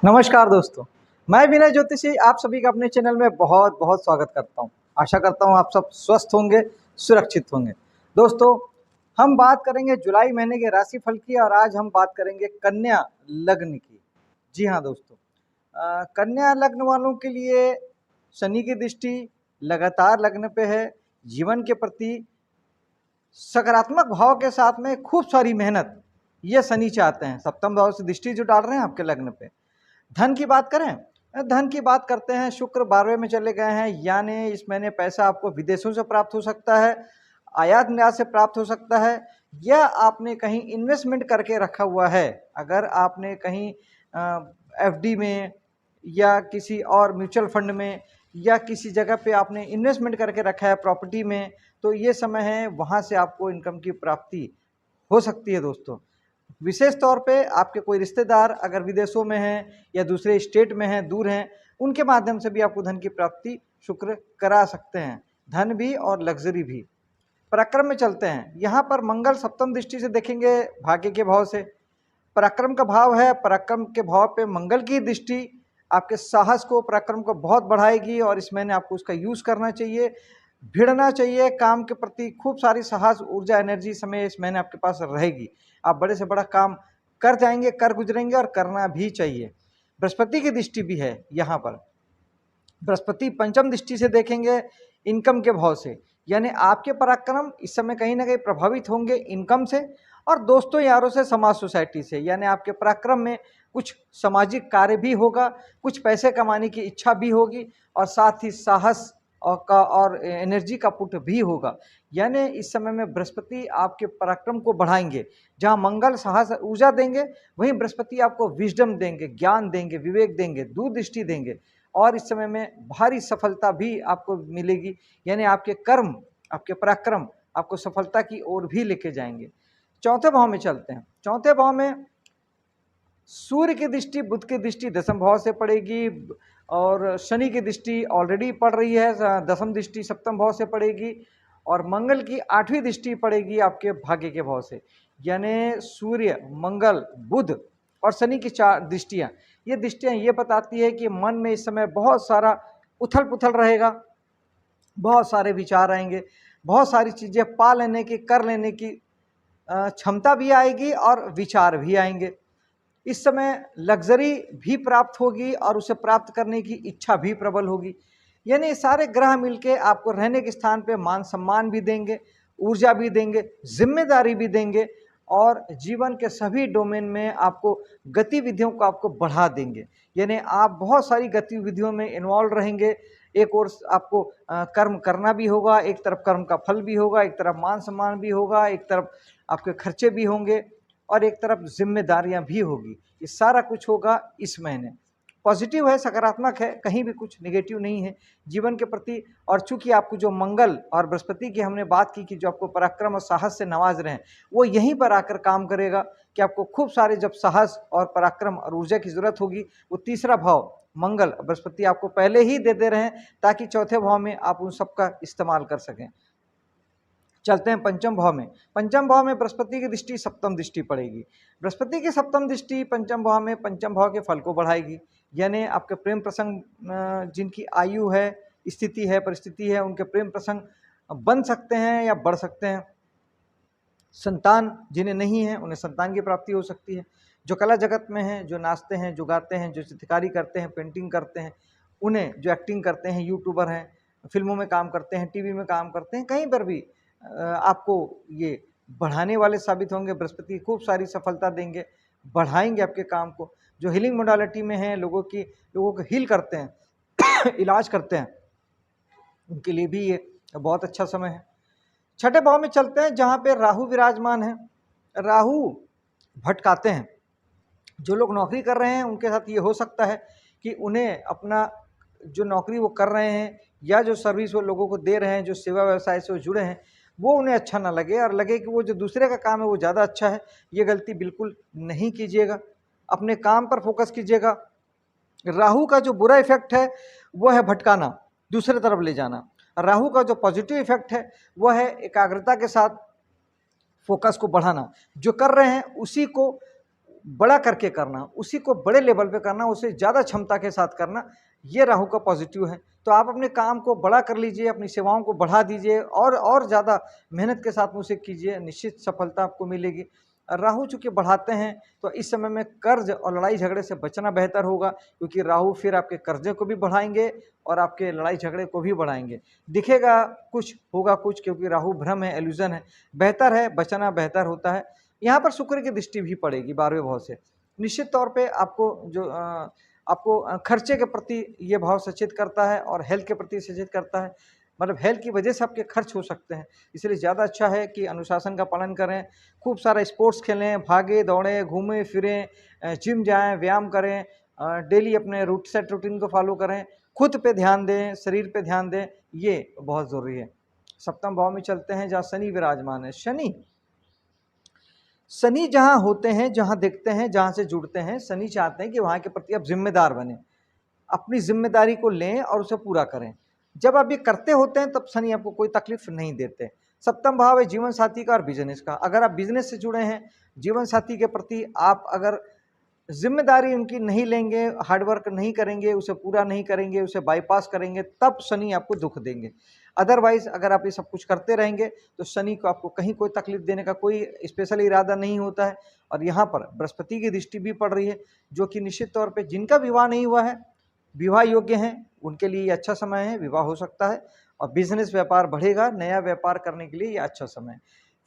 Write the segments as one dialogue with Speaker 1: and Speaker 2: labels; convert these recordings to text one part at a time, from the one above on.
Speaker 1: नमस्कार दोस्तों, मैं विनय ज्योतिषी आप सभी का अपने चैनल में बहुत बहुत स्वागत करता हूं। आशा करता हूं आप सब स्वस्थ होंगे, सुरक्षित होंगे। दोस्तों, हम बात करेंगे जुलाई महीने के राशिफल की और आज हम बात करेंगे कन्या लग्न की। जी हाँ दोस्तों, कन्या लग्न वालों के लिए शनि की दृष्टि लगातार लग्न पे है। जीवन के प्रति सकारात्मक भाव के साथ में खूब सारी मेहनत ये शनि चाहते हैं। सप्तम भाव से दृष्टि जो डाल रहे हैं आपके लग्न पे। धन की बात करें, धन की बात करते हैं, शुक्र 12वें में चले गए हैं, यानी इस महीने पैसा आपको विदेशों से प्राप्त हो सकता है, आयात निर्यात से प्राप्त हो सकता है, या आपने कहीं इन्वेस्टमेंट करके रखा हुआ है। अगर आपने कहीं एफडी में या किसी और म्यूचुअल फंड में या किसी जगह पे आपने इन्वेस्टमेंट करके रखा है प्रॉपर्टी में, तो ये समय है वहाँ से आपको इनकम की प्राप्ति हो सकती है दोस्तों। विशेष तौर पे आपके कोई रिश्तेदार अगर विदेशों में हैं या दूसरे स्टेट में हैं, दूर हैं, उनके माध्यम से भी आपको धन की प्राप्ति शुक्र करा सकते हैं, धन भी और लग्जरी भी। पराक्रम में चलते हैं, यहाँ पर मंगल सप्तम दृष्टि से देखेंगे भाग्य के भाव से। पराक्रम का भाव है, पराक्रम के भाव पे मंगल की दृष्टि आपके साहस को, पराक्रम को बहुत बढ़ाएगी और इस महीने आपको उसका यूज़ करना चाहिए, भिड़ना चाहिए काम के प्रति। खूब सारी साहस, ऊर्जा, एनर्जी समय इस महीने आपके पास रहेगी। आप बड़े से बड़ा काम कर जाएंगे, कर गुजरेंगे और करना भी चाहिए। बृहस्पति की दृष्टि भी है यहाँ पर। बृहस्पति पंचम दृष्टि से देखेंगे इनकम के भाव से, यानी आपके पराक्रम इस समय कहीं ना कहीं प्रभावित होंगे इनकम से और दोस्तों यारों से, समाज सोसाइटी से। यानी आपके पराक्रम में कुछ सामाजिक कार्य भी होगा, कुछ पैसे कमाने की इच्छा भी होगी और साथ ही साहस और एनर्जी का पुट भी होगा। यानी इस समय में बृहस्पति आपके पराक्रम को बढ़ाएंगे। जहां मंगल साहस ऊर्जा देंगे, वहीं बृहस्पति आपको विजडम देंगे, ज्ञान देंगे, विवेक देंगे, दूरदृष्टि देंगे और इस समय में भारी सफलता भी आपको मिलेगी। यानी आपके कर्म, आपके पराक्रम आपको सफलता की ओर भी लेके जाएंगे। चौथे भाव में चलते हैं। चौथे भाव में सूर्य की दृष्टि, बुध की दृष्टि दसम भाव से पड़ेगी और शनि की दृष्टि ऑलरेडी पड़ रही है, दसम दृष्टि सप्तम भाव से पड़ेगी और मंगल की 8वीं दृष्टि पड़ेगी आपके भाग्य के भाव से। यानी सूर्य, मंगल, बुध और शनि की 4 दृष्टियाँ, ये दृष्टियाँ ये बताती है कि मन में इस समय बहुत सारा उथल पुथल रहेगा, बहुत सारे विचार आएंगे, बहुत सारी चीज़ें पा लेने की, कर लेने की क्षमता भी आएगी और विचार भी आएंगे। इस समय लग्जरी भी प्राप्त होगी और उसे प्राप्त करने की इच्छा भी प्रबल होगी। यानी सारे ग्रह मिलके आपको रहने के स्थान पे मान सम्मान भी देंगे, ऊर्जा भी देंगे, जिम्मेदारी भी देंगे और जीवन के सभी डोमेन में आपको गतिविधियों को आपको बढ़ा देंगे। यानी आप बहुत सारी गतिविधियों में इन्वॉल्व रहेंगे। एक ओर आपको कर्म करना भी होगा, एक तरफ कर्म का फल भी होगा, एक तरफ मान सम्मान भी होगा, एक तरफ आपके खर्चे भी होंगे और एक तरफ जिम्मेदारियां भी होगी। ये सारा कुछ होगा इस महीने। पॉजिटिव है, सकारात्मक है, कहीं भी कुछ नेगेटिव नहीं है जीवन के प्रति। और चूंकि आपको जो मंगल और बृहस्पति की हमने बात की कि जो आपको पराक्रम और साहस से नवाज रहे हैं, वो यहीं पर आकर काम करेगा कि आपको खूब सारे जब साहस और पराक्रम और ऊर्जा की जरूरत होगी, वो तीसरा भाव मंगल बृहस्पति आपको पहले ही दे रहे हैं ताकि चौथे भाव में आप उन सबका इस्तेमाल कर सकें। चलते हैं पंचम भाव में। पंचम भाव में बृहस्पति की दृष्टि सप्तम दृष्टि पड़ेगी। बृहस्पति की सप्तम दृष्टि पंचम भाव में पंचम भाव के फल को बढ़ाएगी। यानी आपके प्रेम प्रसंग, जिनकी आयु है, स्थिति है, परिस्थिति है, उनके प्रेम प्रसंग बन सकते हैं या बढ़ सकते हैं। संतान जिन्हें नहीं है उन्हें संतान की प्राप्ति हो सकती है। जो कला जगत में हैं, जो नाचते हैं, जो गाते हैं, जो चित्रकारी करते हैं, पेंटिंग करते हैं, उन्हें, जो एक्टिंग करते हैं, यूट्यूबर हैं, फिल्मों में काम करते हैं, टीवी में काम करते हैं, कहीं पर भी आपको ये बढ़ाने वाले साबित होंगे। बृहस्पति खूब सारी सफलता देंगे, बढ़ाएंगे आपके काम को। जो हीलिंग मोडालिटी में हैं, लोगों को हील करते हैं इलाज करते हैं, उनके लिए भी ये बहुत अच्छा समय है। छठे भाव में चलते हैं जहाँ पे राहु विराजमान है। राहु भटकाते हैं। जो लोग नौकरी कर रहे हैं उनके साथ ये हो सकता है कि उन्हें अपना जो नौकरी वो कर रहे हैं या जो सर्विस वो लोगों को दे रहे हैं, जो सेवा व्यवसाय से वो जुड़े हैं, वो उन्हें अच्छा ना लगे और लगे कि वो जो दूसरे का काम है वो ज़्यादा अच्छा है। ये गलती बिल्कुल नहीं कीजिएगा, अपने काम पर फोकस कीजिएगा। राहु का जो बुरा इफेक्ट है वो है भटकाना, दूसरे तरफ ले जाना। राहु का जो पॉजिटिव इफेक्ट है वो है एकाग्रता के साथ फोकस को बढ़ाना। जो कर रहे हैं उसी को बड़ा करके करना, उसी को बड़े लेवल पे करना, उसे ज़्यादा क्षमता के साथ करना, ये राहु का पॉजिटिव है। तो आप अपने काम को बड़ा कर लीजिए, अपनी सेवाओं को बढ़ा दीजिए और ज़्यादा मेहनत के साथ उसे कीजिए, निश्चित सफलता आपको मिलेगी। राहु चूँकि बढ़ाते हैं तो इस समय में कर्ज और लड़ाई झगड़े से बचना बेहतर होगा, क्योंकि राहु फिर आपके कर्जे को भी बढ़ाएंगे और आपके लड़ाई झगड़े को भी बढ़ाएंगे। दिखेगा कुछ, होगा कुछ, क्योंकि राहु भ्रम है, एल्यूजन है। बेहतर है, बचना बेहतर होता है। यहाँ पर शुक्र की दृष्टि भी पड़ेगी 12वें भाव से। निश्चित तौर पे आपको खर्चे के प्रति ये भाव सचेत करता है और हेल्थ के प्रति सचेत करता है। मतलब हेल्थ की वजह से आपके खर्च हो सकते हैं, इसलिए ज़्यादा अच्छा है कि अनुशासन का पालन करें, खूब सारा स्पोर्ट्स खेलें, भागे दौड़ें, घूमें फिरें, जिम जाएं, व्यायाम करें, डेली अपने सेट रूटीन को फॉलो करें, खुद पे ध्यान दें, शरीर पे ध्यान दें, ये बहुत ज़रूरी है। सप्तम भाव में चलते हैं जहाँ शनि विराजमान है। शनि जहाँ होते हैं, जहाँ देखते हैं, जहाँ से जुड़ते हैं, शनि चाहते हैं कि वहाँ के प्रति आप जिम्मेदार बने, अपनी जिम्मेदारी को लें और उसे पूरा करें। जब आप ये करते होते हैं तब शनि आपको कोई तकलीफ नहीं देते। सप्तम भाव है जीवन साथी का और बिजनेस का। अगर आप बिजनेस से जुड़े हैं, जीवन साथी के प्रति आप अगर जिम्मेदारी उनकी नहीं लेंगे, हार्डवर्क नहीं करेंगे, उसे पूरा नहीं करेंगे, उसे बाईपास करेंगे, तब शनि आपको दुख देंगे। अदरवाइज अगर आप ये सब कुछ करते रहेंगे तो शनि को आपको कहीं कोई तकलीफ देने का कोई स्पेशल इरादा नहीं होता है। और यहाँ पर बृहस्पति की दृष्टि भी पड़ रही है, जो कि निश्चित तौर पे जिनका विवाह नहीं हुआ है, विवाह योग्य हैं, उनके लिए ये अच्छा समय है, विवाह हो सकता है और बिजनेस व्यापार बढ़ेगा, नया व्यापार करने के लिए ये अच्छा समय है।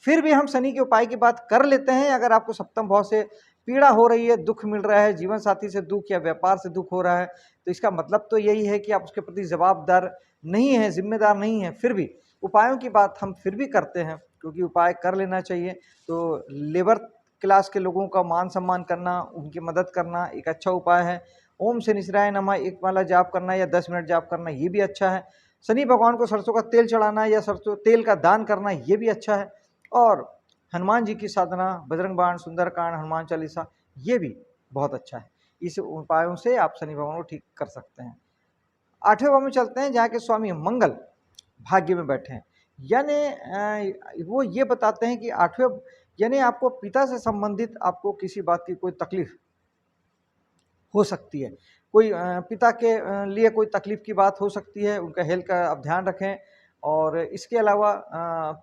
Speaker 1: फिर भी हम शनि के उपाय की बात कर लेते हैं। अगर आपको सप्तम भाव से पीड़ा हो रही है, दुख मिल रहा है, जीवन साथी से दुख या व्यापार से दुख हो रहा है, तो इसका मतलब तो यही है कि आप उसके प्रति जवाबदार नहीं है, जिम्मेदार नहीं है। फिर भी उपायों की बात हम फिर भी करते हैं, क्योंकि उपाय कर लेना चाहिए। तो लेबर क्लास के लोगों का मान सम्मान करना, उनकी मदद करना एक अच्छा उपाय है। ओम शनिश्चराय नमः एक माला जाप करना या 10 मिनट जाप करना, ये भी अच्छा है। शनि भगवान को सरसों का तेल चढ़ाना या सरसों तेल का दान करना, ये भी अच्छा है। और हनुमान जी की साधना, बजरंग बाण, सुंदरकांड, हनुमान चालीसा, ये भी बहुत अच्छा है। इस उपायों से आप शनि भगवान को ठीक कर सकते हैं। 8वें भाव में चलते हैं जहाँ के स्वामी मंगल भाग्य में बैठे हैं। यानी वो ये बताते हैं कि 8वें यानी आपको पिता से संबंधित आपको किसी बात की कोई तकलीफ हो सकती है। कोई पिता के लिए कोई तकलीफ की बात हो सकती है, उनका हेल्थ का आप ध्यान रखें। और इसके अलावा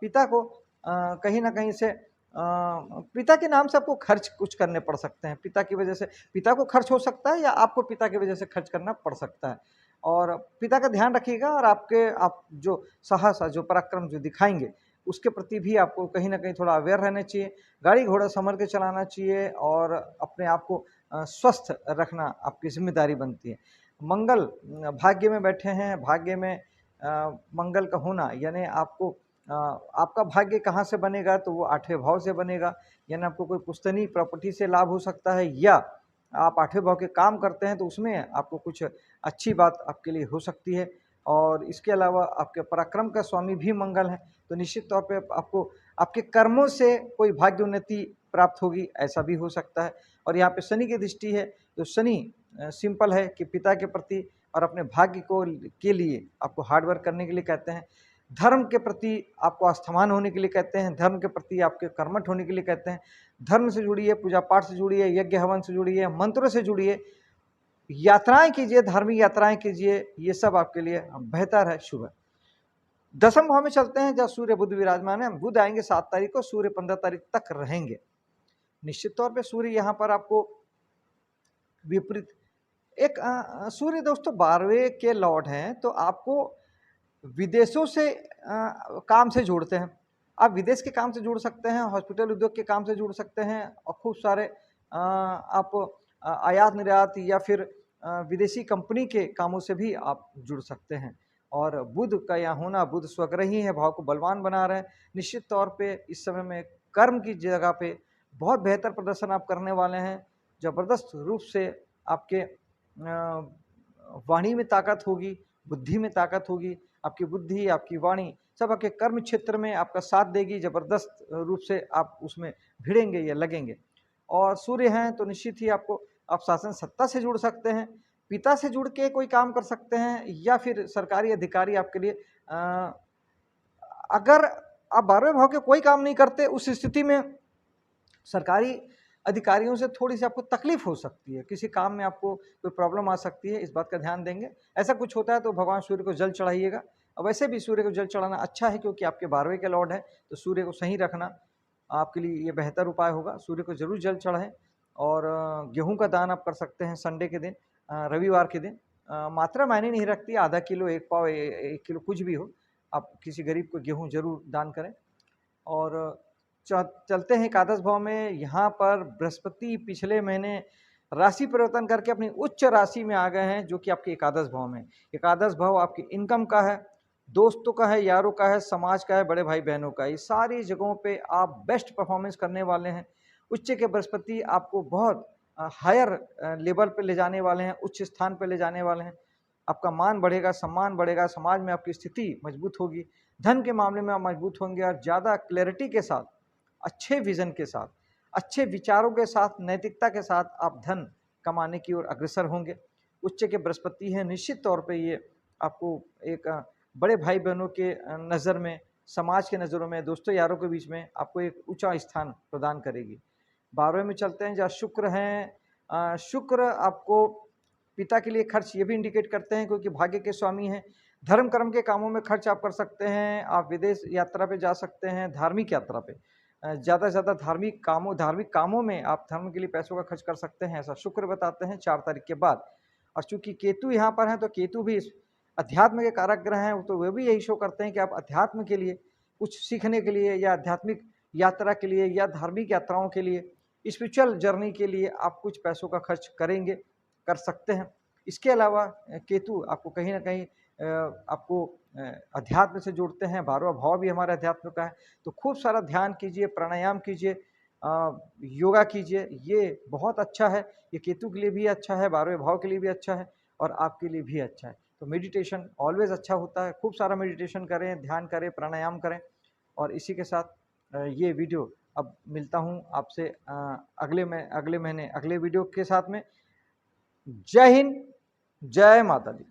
Speaker 1: पिता को कहीं न कहीं से पिता के नाम से आपको खर्च कुछ करने पड़ सकते हैं। पिता की वजह से पिता को खर्च हो सकता है या आपको पिता की वजह से खर्च करना पड़ सकता है। और पिता का ध्यान रखिएगा और आप जो साहस, जो पराक्रम जो दिखाएँगे, उसके प्रति भी आपको कहीं न कहीं थोड़ा अवेयर रहना चाहिए। गाड़ी घोड़ा संभल के चलाना चाहिए और अपने आप को स्वस्थ रखना आपकी ज़िम्मेदारी बनती है। मंगल भाग्य में बैठे हैं, भाग्य में मंगल का होना यानी आपका भाग्य कहाँ से बनेगा, तो वो 8वें भाव से बनेगा। यानी आपको कोई पुश्तैनी प्रॉपर्टी से लाभ हो सकता है, या आप 8वें भाव के काम करते हैं तो उसमें आपको कुछ अच्छी बात आपके लिए हो सकती है। और इसके अलावा आपके पराक्रम का स्वामी भी मंगल है, तो निश्चित तौर पे आपको आपके कर्मों से कोई भाग्य उन्नति प्राप्त होगी, ऐसा भी हो सकता है। और यहाँ पे शनि की दृष्टि है, तो शनि सिंपल है कि पिता के प्रति और अपने भाग्य के लिए आपको हार्ड वर्क करने के लिए कहते हैं। धर्म के प्रति आपको आस्थावान होने के लिए कहते हैं, धर्म के प्रति आपके कर्मठ होने के लिए कहते हैं। धर्म से जुड़िए, पूजा पाठ से जुड़िए, यज्ञ हवन से जुड़िए, मंत्रों से जुड़िए, यात्राएं कीजिए, धार्मिक यात्राएं कीजिए, ये सब आपके लिए बेहतर है, शुभ है। 10वें भाव में चलते हैं जहाँ सूर्य बुध विराजमान है। बुध आएंगे 7 तारीख को, सूर्य 15 तारीख तक रहेंगे। निश्चित तौर पे सूर्य यहाँ पर आपको विपरीत एक सूर्य दोस्तों 12वें के लॉर्ड हैं, तो आपको विदेशों से काम से जोड़ते हैं। आप विदेश के काम से जुड़ सकते हैं, हॉस्पिटल उद्योग के काम से जुड़ सकते हैं और खूब सारे आप आयात निर्यात या फिर विदेशी कंपनी के कामों से भी आप जुड़ सकते हैं। और बुध का यहाँ होना, बुध स्वग्रही है, भाव को बलवान बना रहे हैं। निश्चित तौर पे इस समय में कर्म की जगह पे बहुत बेहतर प्रदर्शन आप करने वाले हैं। ज़बरदस्त रूप से आपके वाणी में ताकत होगी, बुद्धि में ताकत होगी। आपकी बुद्धि, आपकी वाणी सब आपके कर्म क्षेत्र में आपका साथ देगी। ज़बरदस्त रूप से आप उसमें भिड़ेंगे या लगेंगे। और सूर्य हैं तो निश्चित ही आपको आप शासन सत्ता से जुड़ सकते हैं, पिता से जुड़ के कोई काम कर सकते हैं, या फिर सरकारी अधिकारी आपके लिए अगर आप 12वें भाव के कोई काम नहीं करते, उस स्थिति में सरकारी अधिकारियों से थोड़ी सी आपको तकलीफ हो सकती है, किसी काम में आपको कोई प्रॉब्लम आ सकती है, इस बात का ध्यान देंगे। ऐसा कुछ होता है तो भगवान सूर्य को जल चढ़ाइएगा। और वैसे भी सूर्य को जल चढ़ाना अच्छा है, क्योंकि आपके 12वें के लॉर्ड है, तो सूर्य को सही रखना आपके लिए ये बेहतर उपाय होगा। सूर्य को जरूर जल चढ़ाएं। और गेहूं का दान आप कर सकते हैं संडे के दिन, रविवार के दिन। मात्रा मायने नहीं रखती, आधा किलो, 1 पाव, 1 किलो, कुछ भी हो, आप किसी गरीब को गेहूं जरूर दान करें। और चलते हैं एकादश भाव में। यहाँ पर बृहस्पति पिछले महीने राशि परिवर्तन करके अपनी उच्च राशि में आ गए हैं, जो कि आपके एकादश भाव में। एकादश भाव आपकी इनकम का है, दोस्तों का है, यारों का है, समाज का है, बड़े भाई बहनों का है। ये सारी जगहों पे आप बेस्ट परफॉर्मेंस करने वाले हैं। उच्च के बृहस्पति आपको बहुत हायर लेवल पे ले जाने वाले हैं, उच्च स्थान पे ले जाने वाले हैं। आपका मान बढ़ेगा, सम्मान बढ़ेगा, समाज में आपकी स्थिति मजबूत होगी, धन के मामले में आप मजबूत होंगे, और ज़्यादा क्लैरिटी के साथ, अच्छे विजन के साथ, अच्छे विचारों के साथ, नैतिकता के साथ आप धन कमाने की ओर अग्रसर होंगे। उच्च के बृहस्पति हैं, निश्चित तौर पे ये आपको एक बड़े भाई बहनों के नज़र में, समाज के नज़रों में, दोस्तों यारों के बीच में आपको एक ऊंचा स्थान प्रदान करेगी। 12वें में चलते हैं, जहाँ शुक्र हैं। शुक्र आपको पिता के लिए खर्च ये भी इंडिकेट करते हैं, क्योंकि भाग्य के स्वामी हैं। धर्म कर्म के कामों में खर्च आप कर सकते हैं, आप विदेश यात्रा पे जा सकते हैं, धार्मिक यात्रा पे, ज़्यादा से ज़्यादा धार्मिक कामों में आप धर्म के लिए पैसों का खर्च कर सकते हैं, ऐसा शुक्र बताते हैं 4 तारीख के बाद। और चूंकि केतु यहाँ पर है, तो केतु भी अध्यात्म के कारक ग्रह हैं, तो वे भी यही शो करते हैं कि आप अध्यात्म के लिए, कुछ सीखने के लिए, या आध्यात्मिक यात्रा के लिए, या धार्मिक यात्राओं के लिए, स्पिरिचुअल जर्नी के लिए आप कुछ पैसों का खर्च करेंगे, कर सकते हैं। इसके अलावा केतु आपको कहीं ना कहीं आपको अध्यात्म से जोड़ते हैं। 12वां भाव भी हमारे अध्यात्म का है, तो खूब सारा ध्यान कीजिए, प्राणायाम कीजिए, योगा कीजिए, ये बहुत अच्छा है। ये केतु के लिए भी अच्छा है, 12वें भाव के लिए भी अच्छा है, और आपके लिए भी अच्छा है। तो मेडिटेशन ऑलवेज अच्छा होता है, खूब सारा मेडिटेशन करें, ध्यान करें, प्राणायाम करें। और इसी के साथ ये वीडियो, अब मिलता हूँ आपसे अगले महीने अगले वीडियो के साथ में। जय हिंद, जय माता दी।